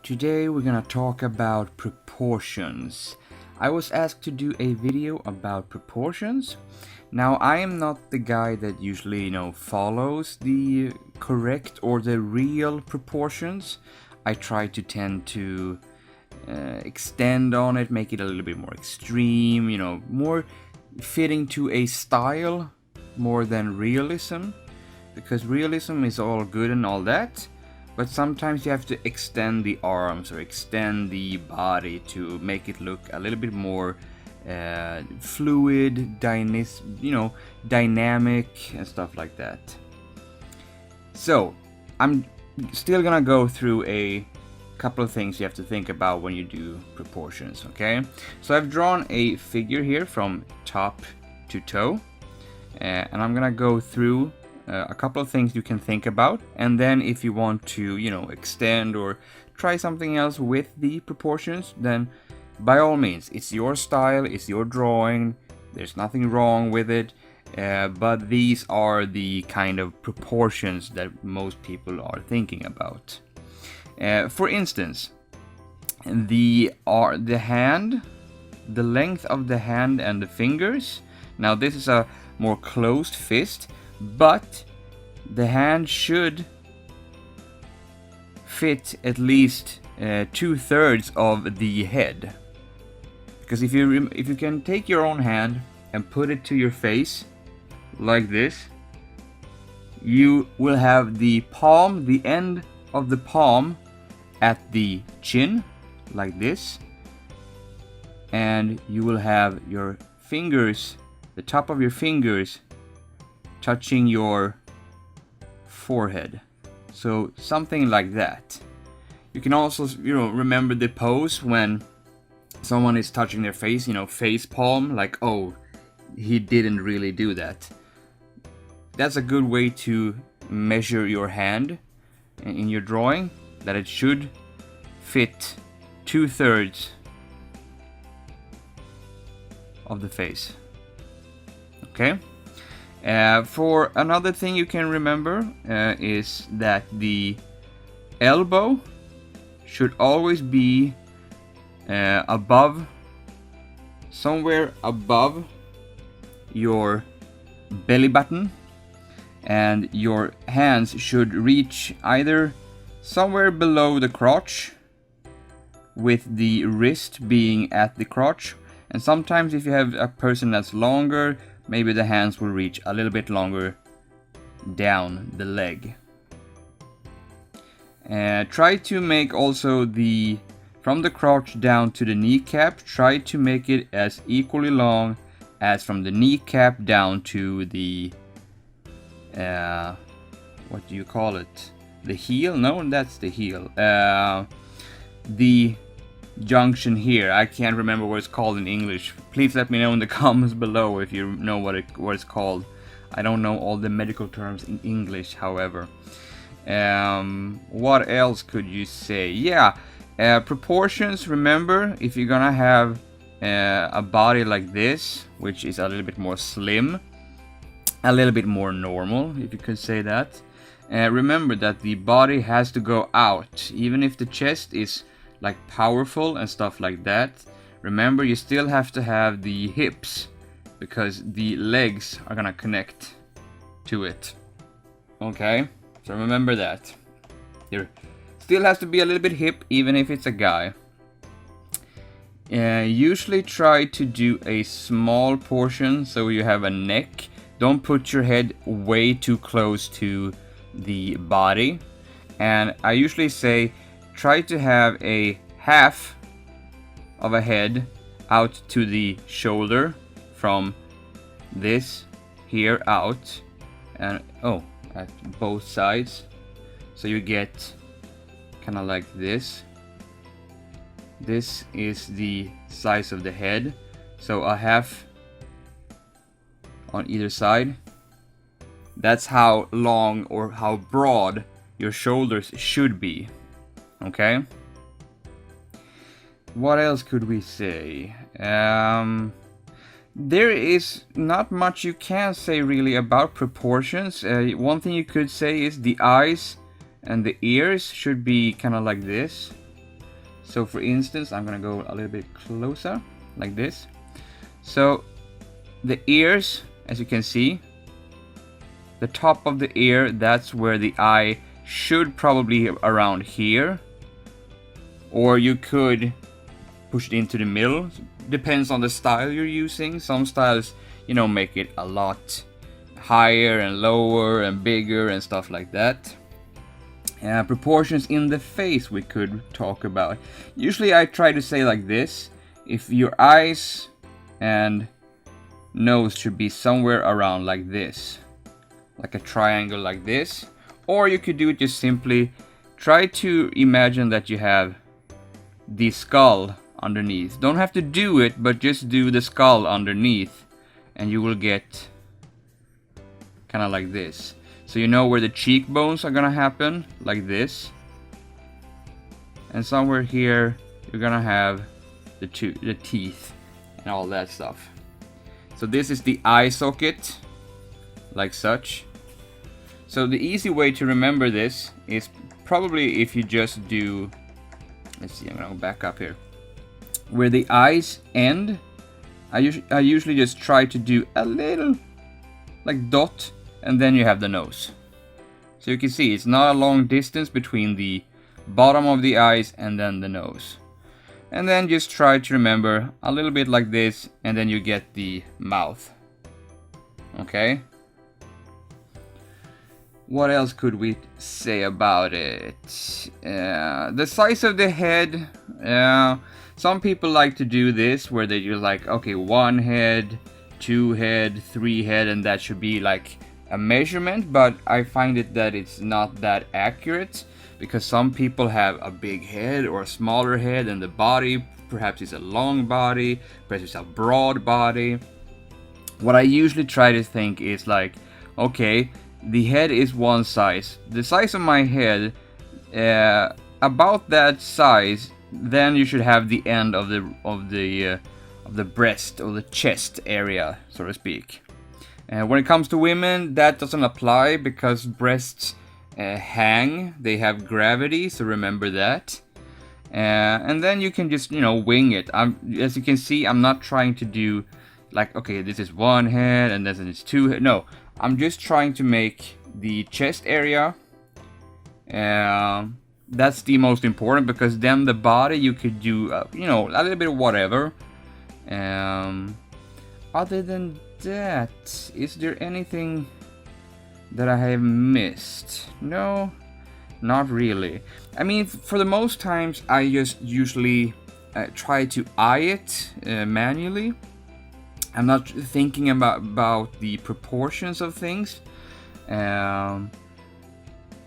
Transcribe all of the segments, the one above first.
Today we're gonna talk about proportions. I was asked to do a video about proportions. Now I am not the guy that usually, follows the correct or the real proportions. I try to tend to extend on it, make it a little bit more extreme, more fitting to a style more than realism. Because realism is all good and all that. But sometimes you have to extend the arms or extend the body to make it look a little bit more fluid, dynamic and stuff like that. So I'm still gonna go through a couple of things you have to think about when you do proportions, okay? So I've drawn a figure here from top to toe, and I'm gonna go through a couple of things you can think about, and then if you want to, extend or try something else with the proportions, then by all means, it's your style, it's your drawing, there's nothing wrong with it, but these are the kind of proportions that most people are thinking about. For instance, the hand, the length of the hand and the fingers. Now this is a more closed fist, but the hand should fit at least 2/3 of the head. Because if you can take your own hand and put it to your face like this, you will have the palm, the end of the palm at the chin like this, and you will have your fingers, the top of your fingers, touching your forehead. So something like that. You can also, remember the pose when someone is touching their face, face palm, like, oh, he didn't really do that. That's a good way to measure your hand in your drawing, that it should fit 2/3 of the face. Okay? For another thing you can remember is that the elbow should always be somewhere above your belly button, and your hands should reach either somewhere below the crotch, with the wrist being at the crotch, and sometimes if you have a person that's longer, maybe the hands will reach a little bit longer down the leg. Try to make also from the crotch down to the kneecap, try to make it as equally long as from the kneecap down to the, what do you call it? The heel? No, that's the heel. The junction here, I can't remember what it's called in English. Please let me know in the comments below if you know what it's called. I don't know all the medical terms in English, however. What else could you say? Yeah, proportions. Remember, if you're gonna have a body like this, which is a little bit more slim, a little bit more normal, if you could say that, remember that the body has to go out, even if the chest is like powerful and stuff like that. Remember, you still have to have the hips, because the legs are gonna connect to it. Okay, so remember that. There still has to be a little bit hip, even if it's a guy. Usually try to do a small portion so you have a neck. Don't put your head way too close to the body. And I usually say try to have a half of a head out to the shoulder, from this here out, and at both sides, so you get kind of like this. This is the size of the head, so a half on either side. That's how long or how broad your shoulders should be. Okay? What else could we say? There is not much you can say really about proportions. One thing you could say is the eyes and the ears should be kind of like this. So for instance, I'm gonna go a little bit closer, like this. So the ears, as you can see, the top of the ear, that's where the eye should probably be around here. Or you could push it into the middle. Depends on the style you're using. Some styles, you know, make it a lot higher and lower and bigger and stuff like that. Proportions in the face we could talk about. Usually I try to say like this: if your eyes and nose should be somewhere around like this, like a triangle like this. Or you could do it just simply try to imagine that you have the skull underneath. Don't have to do it, but just do the skull underneath and you will get kind of like this. So you know where the cheekbones are gonna happen, like this. And somewhere here you're gonna have the teeth and all that stuff. So this is the eye socket, like such. So the easy way to remember this is probably if you just do, let's see, I'm gonna back up here. Where the eyes end, I usually just try to do a little like dot, and then you have the nose. So you can see it's not a long distance between the bottom of the eyes and then the nose. And then just try to remember a little bit like this, and then you get the mouth. Okay? What else could we say about it? The size of the head. Some people like to do this where they do like, okay, 1 head, 2 head, 3 head, and that should be like a measurement, but I find it that it's not that accurate, because some people have a big head or a smaller head, and the body perhaps is a long body, perhaps it's a broad body. What I usually try to think is like, okay, the head is one size. The size of my head, about that size, then you should have the end of the breast or the chest area, so to speak. When it comes to women, that doesn't apply because breasts hang, they have gravity, so remember that. And then you can just, you know, wing it. As you can see, I'm not trying to do like, okay, this is 1 head and this is 2 head. No, I'm just trying to make the chest area. That's the most important, because then the body you could do, you know, a little bit of whatever. Other than that, is there anything that I have missed? No, not really. I mean, for the most times, I just usually try to eye it manually. I'm not thinking about the proportions of things.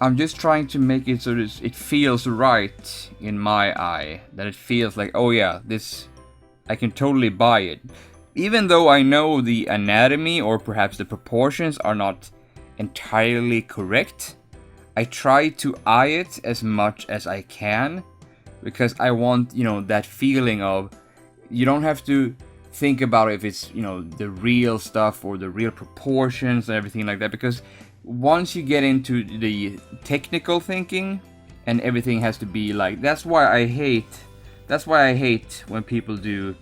I'm just trying to make it so that it feels right in my eye. That it feels like, oh yeah, this, I can totally buy it. Even though I know the anatomy or perhaps the proportions are not entirely correct, I try to eye it as much as I can, because I want, you know, that feeling of, you don't have to think about if it's, you know, the real stuff or the real proportions and everything like that, because once you get into the technical thinking and everything has to be like, that's why I hate when people do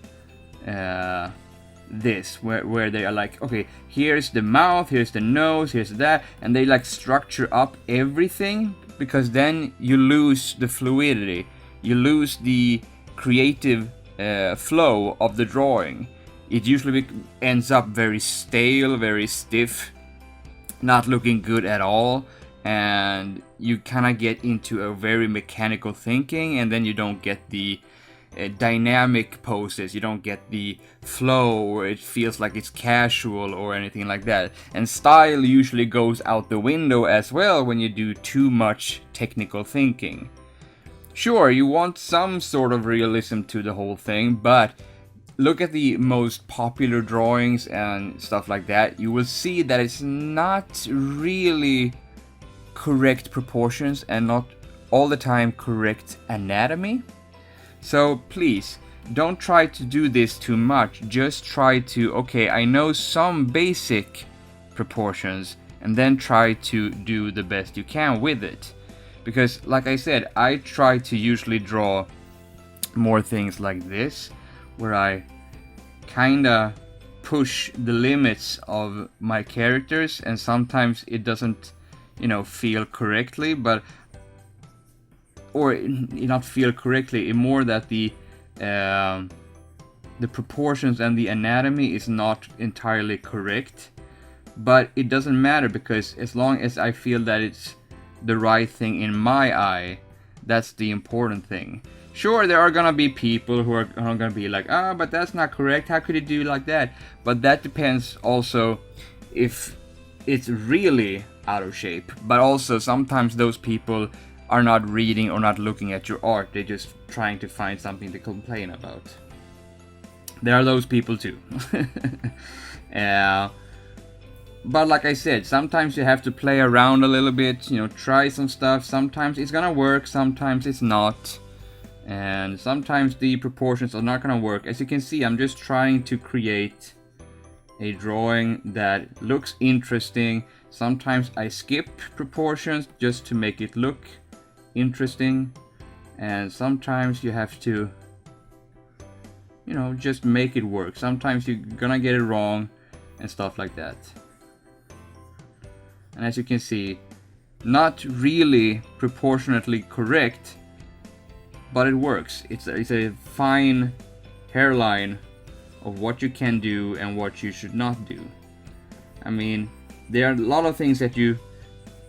this, where they are like, okay, here's the mouth, here's the nose, here's that, and they like structure up everything, because then you lose the fluidity, you lose the creative flow of the drawing. It usually ends up very stale, very stiff, not looking good at all, and you kind of get into a very mechanical thinking, and then you don't get the dynamic poses, you don't get the flow, or it feels like it's casual or anything like that. And style usually goes out the window as well when you do too much technical thinking. Sure, you want some sort of realism to the whole thing, but look at the most popular drawings and stuff like that. You will see that it's not really correct proportions and not all the time correct anatomy. So please, don't try to do this too much. Just try to, okay, I know some basic proportions, and then try to do the best you can with it. Because, like I said, I try to usually draw more things like this, where I kinda push the limits of my characters, and sometimes it doesn't, you know, feel correctly, but or not feel correctly, more that the proportions and the anatomy is not entirely correct. But it doesn't matter, because as long as I feel that it's the right thing in my eye, that's the important thing. Sure, there are gonna be people who are gonna be like, ah, but that's not correct, how could you do like that? But that depends also if it's really out of shape. But also sometimes those people are not reading or not looking at your art, they're just trying to find something to complain about. There are those people too. But like I said, sometimes you have to play around a little bit, you know, try some stuff. Sometimes it's gonna work, sometimes it's not. And sometimes the proportions are not gonna work. As you can see, I'm just trying to create a drawing that looks interesting. Sometimes I skip proportions just to make it look interesting. And sometimes you have to, you know, just make it work. Sometimes you're gonna get it wrong and stuff like that. And as you can see, not really proportionately correct, but it works. It's a fine hairline of what you can do and what you should not do. I mean, there are a lot of things that you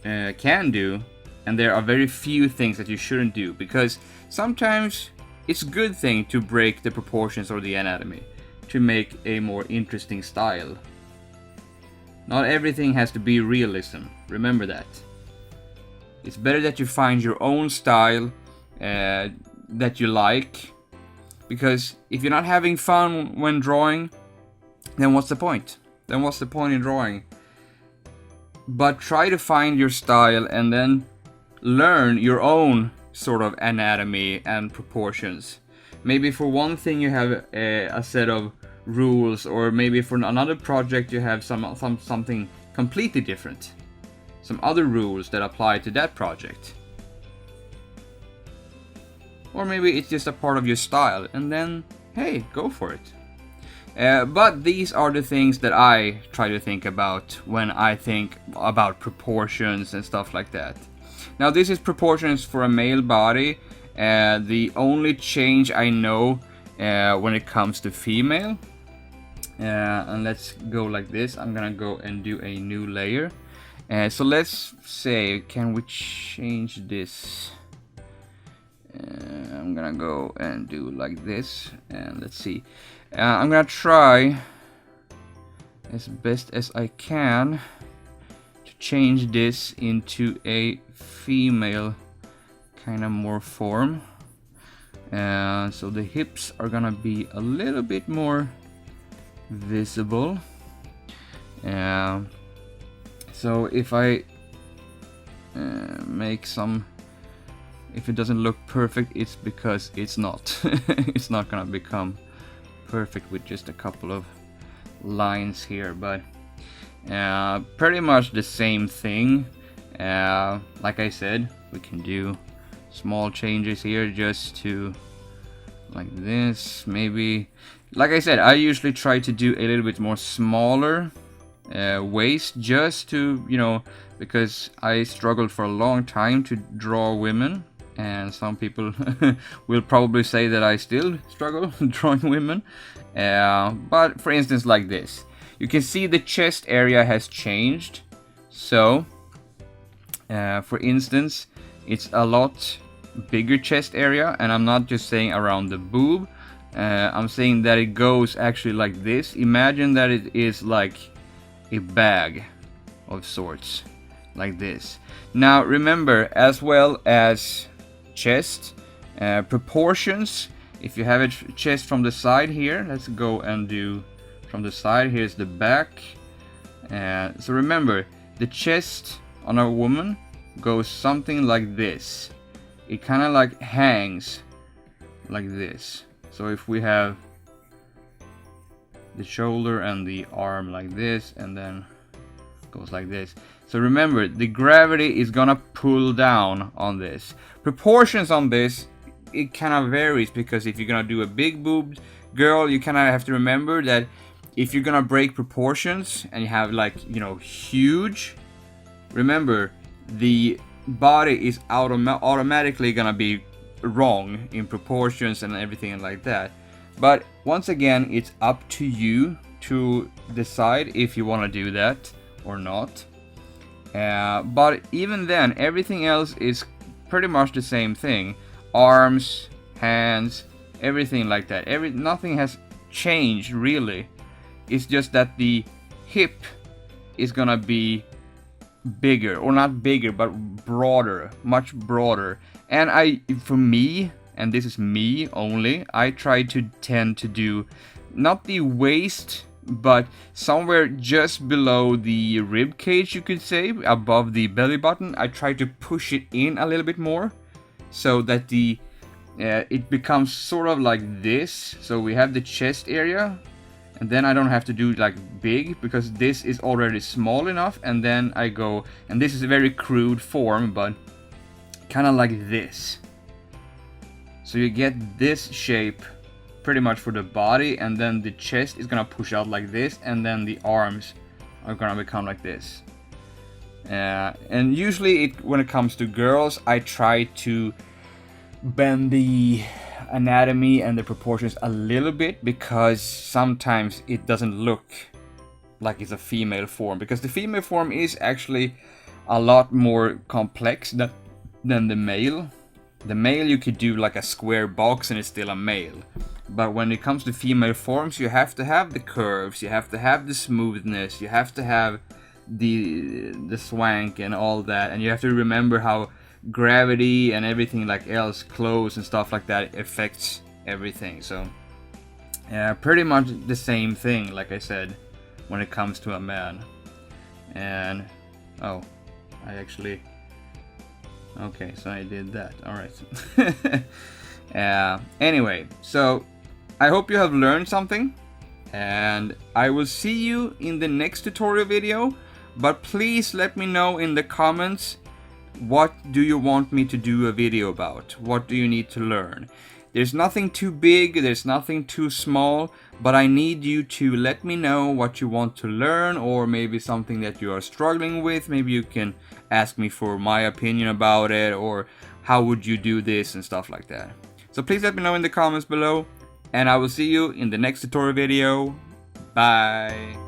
can do, and there are very few things that you shouldn't do, because sometimes it's a good thing to break the proportions or the anatomy to make a more interesting style. Not everything has to be realism, remember that. It's better that you find your own style that you like, because if you're not having fun when drawing, then what's the point? Then what's the point in drawing? But try to find your style and then learn your own sort of anatomy and proportions. Maybe for one thing you have a set of rules, or maybe for another project you have something completely different, some other rules that apply to that project. Or maybe it's just a part of your style, and then hey, go for it. But these are the things that I try to think about when I think about proportions and stuff like that. Now this is proportions for a male body. The only change I know when it comes to female, and let's go like this. I'm gonna go and do a new layer. So let's say, can we change this? I'm gonna go and do like this, and let's see. I'm gonna try as best as I can to change this into a female kind of more form. So the hips are gonna be a little bit more visible. So if I make some, if it doesn't look perfect, it's because it's not. It's not gonna become perfect with just a couple of lines here, but pretty much the same thing. Like I said, we can do small changes here just to like this. Maybe, like I said, I usually try to do a little bit more smaller waist, just to, you know, because I struggled for a long time to draw women, and some people will probably say that I still struggle drawing women. But for instance, like this, you can see the chest area has changed. So for instance, it's a lot bigger chest area, and I'm not just saying around the boob. I'm saying that it goes actually like this. Imagine that it is like a bag of sorts, like this. Now remember, as well as chest proportions, if you have a chest from the side here, let's go and do from the side. Here's the back. So remember, the chest on a woman goes something like this. It kind of like hangs like this. So if we have the shoulder and the arm like this, and then goes like this. So remember, the gravity is gonna pull down on this. Proportions on this it kind of varies, because if you're gonna do a big boobed girl, you kind of have to remember that if you're gonna break proportions and you have like, you know, huge, remember the body is automatically gonna be wrong in proportions and everything like that. But once again, it's up to you to decide if you want to do that or not. But even then, everything else is pretty much the same thing. Arms, hands, everything like that. Nothing has changed really. It's just that the hip is gonna be bigger, or not bigger, but broader, much broader. And for me, and this is me only, I try to tend to do not the waist, but somewhere just below the rib cage, you could say, above the belly button. I try to push it in a little bit more, so that it becomes sort of like this. So we have the chest area, and then I don't have to do like big, because this is already small enough. And then I go, and this is a very crude form, but kind of like this. So you get this shape pretty much for the body, and then the chest is gonna push out like this, and then the arms are gonna become like this. And usually when it comes to girls, I try to bend the anatomy and the proportions a little bit, because sometimes it doesn't look like it's a female form, because the female form is actually a lot more complex than the male. The male, you could do like a square box and it's still a male. But when it comes to female forms, you have to have the curves, you have to have the smoothness, you have to have the swank and all that, and you have to remember how gravity and everything like else, clothes and stuff like that, affects everything. So pretty much the same thing, like I said, when it comes to a man. And oh, I actually, okay, so I did that. All right. Anyway, so I hope you have learned something, and I will see you in the next tutorial video. But please let me know in the comments, what do you want me to do a video about? What do you need to learn? There's nothing too big, there's nothing too small, but I need you to let me know what you want to learn, or maybe something that you are struggling with. Maybe you can ask me for my opinion about it, or how would you do this and stuff like that. So please let me know in the comments below, and I will see you in the next tutorial video. Bye!